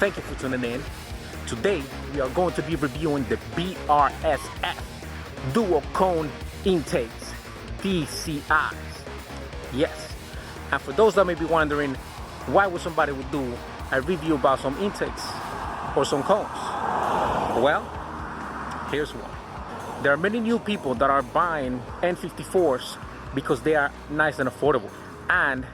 Thank you for tuning in. Today we are going to be reviewing the VRSF Dual Cone Intakes, DCIs. Yes, and for those that may be wondering why would somebody would do a review about some intakes or some cones, well, here's one. There are many new people that are buying N54s because they are nice and affordable, and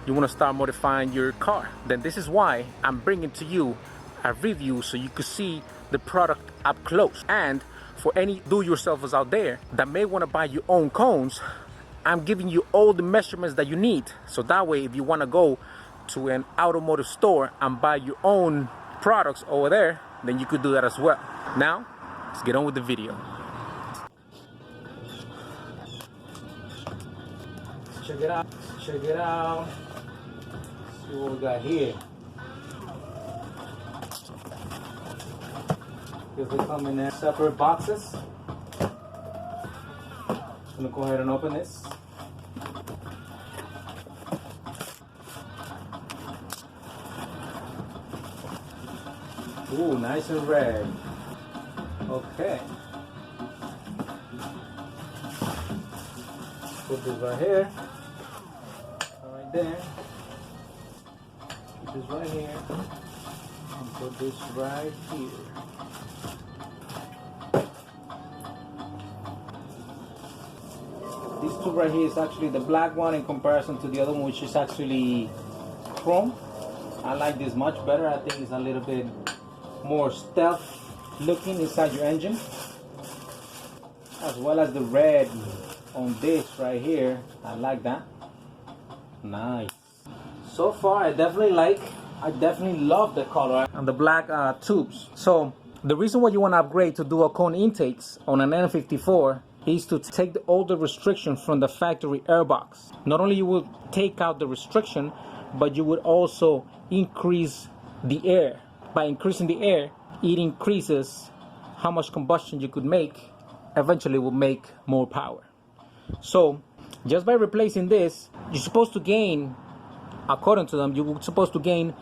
you want to start modifying your car. Then this is why I'm bringing to you a review so you could see the product up close. And for any do-yourselfers out there that may want to buy your own cones, I'm giving you all the measurements that you need, so that way if you want to go to an automotive store and buy your own products over there, then you could do that as well. Now let's get on with the video. Check it out, check it out. See what we got here. Because they come in separate boxes. I'm gonna go ahead and open this. Ooh, nice and red. Okay. Put this right here. Right there. Put this right here. And put this right here. These two right here is actually the black one in comparison to the other one, which is actually chrome. I like this much better. I think it's a little bit more stealth looking inside your engine, as well as the red on this right here. I like that. Nice. So far I definitely love the color and the black tubes. So the reason why you want to upgrade to dual cone intakes on an N54 is to take all the restriction from the factory airbox. Not only you will take out the restriction, but you would also increase the air. By increasing the air, it increases how much combustion you could make. Eventually will make more power. So just by replacing this, you're supposed to gain, according to them, you're supposed to gain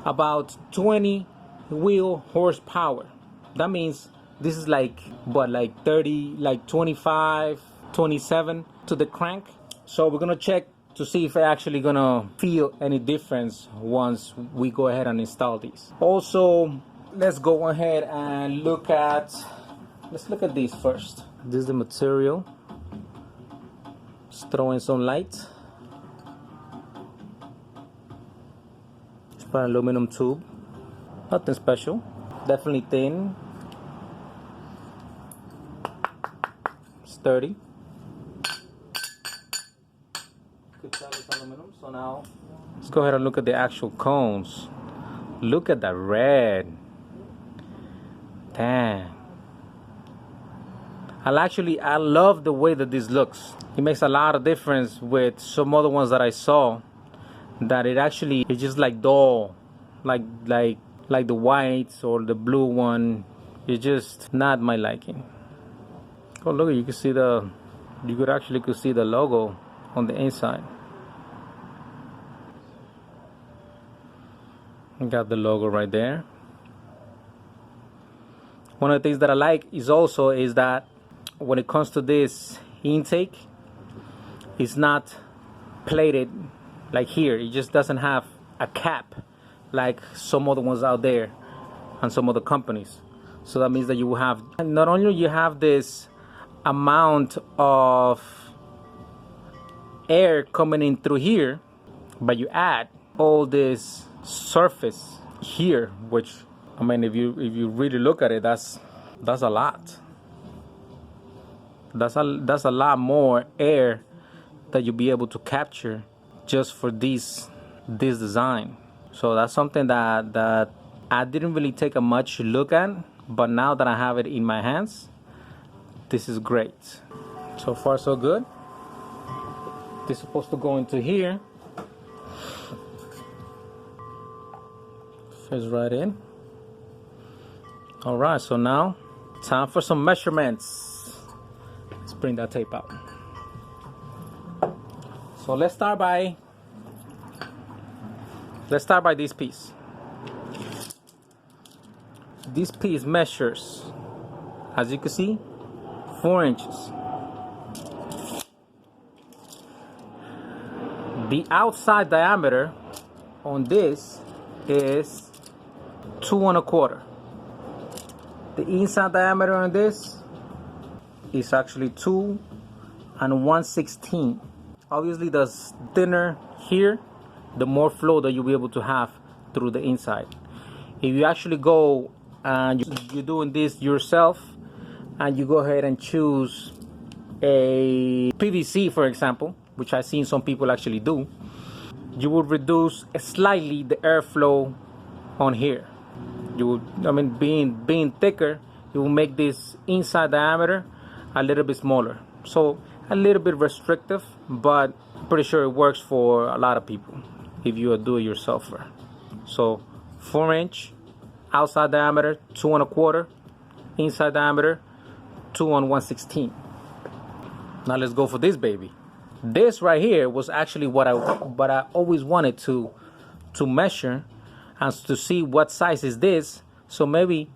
about 20 wheel horsepower. That means this is like what, like 30, like 25, 27 to the crank. So we're gonna check to see if it's actually gonna feel any difference once we go ahead and install these. Also, let's go ahead and look at these first. This is the material. Just throw in some light. It's an aluminum tube. Nothing special. Definitely thin. Sturdy. Good tell it's aluminum. So now let's go ahead and look at the actual cones. Look at that red. Damn. I love the way that this looks. It makes a lot of difference with some other ones that I saw, that it's just like dull, like the whites or the blue one. It's just not my liking. Oh look, you could see you could actually see the logo on the inside. You got the logo right there. One of the things that I like is that when it comes to this intake, it's not plated like here. It just doesn't have a cap like some other ones out there and some other companies. So that means that you will have, not only you have this amount of air coming in through here, but you add all this surface here, which, I mean, if you really look at it, that's a lot. That's a lot more air that you'll be able to capture just for this design. So that's something that I didn't really take a much look at, but now that I have it in my hands, this is great. So far so good. This is supposed to go into here. Fits right in. All right, so now time for some measurements. Let's bring that tape out. So let's start by this piece. this piece measures, as you can see, 4 inches. The outside diameter on this is 2 1/4. The inside diameter on this is actually 2 1/16. Obviously, the thinner here, the more flow that you'll be able to have through the inside. If you actually go and you're doing this yourself, and you go ahead and choose a PVC, for example, which I've seen some people actually do, you will reduce slightly the airflow on here. You will, I mean, being thicker, it will make this inside diameter a little bit smaller. So a little bit restrictive, but I'm pretty sure it works for a lot of people if you are do-it-yourselfer. So 4 inch outside diameter, 2 1/4, inside diameter, 2 1/16. Now let's go for this baby. This right here was actually what I always wanted to measure and to see what size is this. So maybe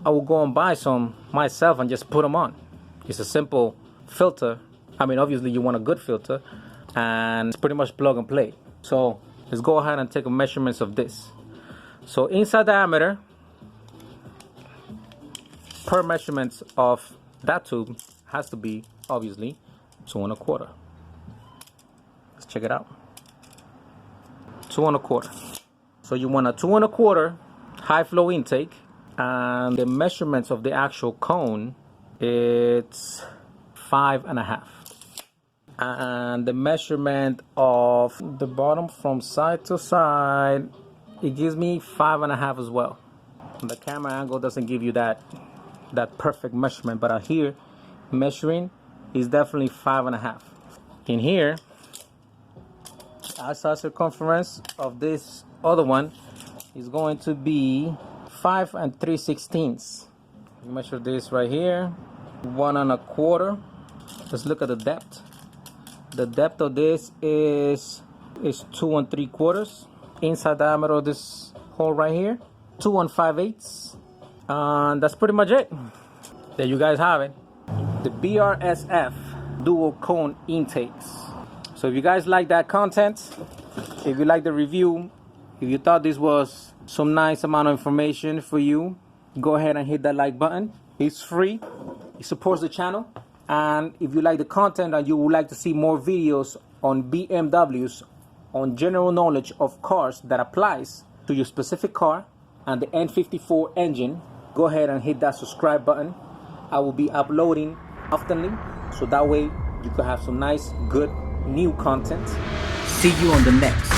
I will go and buy some myself and just put them on. It's a simple filter. I mean, obviously you want a good filter, and it's pretty much plug and play. So let's go ahead and take a measurements of this. So inside diameter per measurements of that tube has to be obviously 2 1/4. Let's check it out. 2 1/4. So you want a 2 1/4 high flow intake, and the measurements of the actual cone, it's 5.5. And the measurement of the bottom from side to side, it gives me 5.5 as well. The camera angle doesn't give you that perfect measurement, but out here measuring is definitely 5.5. In here, outside circumference of this other one is going to be 5 3/16. Measure this right here, 1 1/4. Let's look at the depth. The depth of this is 2 3/4. Inside diameter of this hole right here, 2 5/8. And that's pretty much it. There you guys have it. The VRSF Dual Cone Intakes. So if you guys like that content, if you like the review, if you thought this was some nice amount of information for you, go ahead and hit that like button. It's free. It supports the channel. And if you like the content and you would like to see more videos on BMWs, on general knowledge of cars that applies to your specific car and the N54 engine, go ahead and hit that subscribe button. I will be uploading oftenly, so that way you can have some nice, good, new content. See you on the next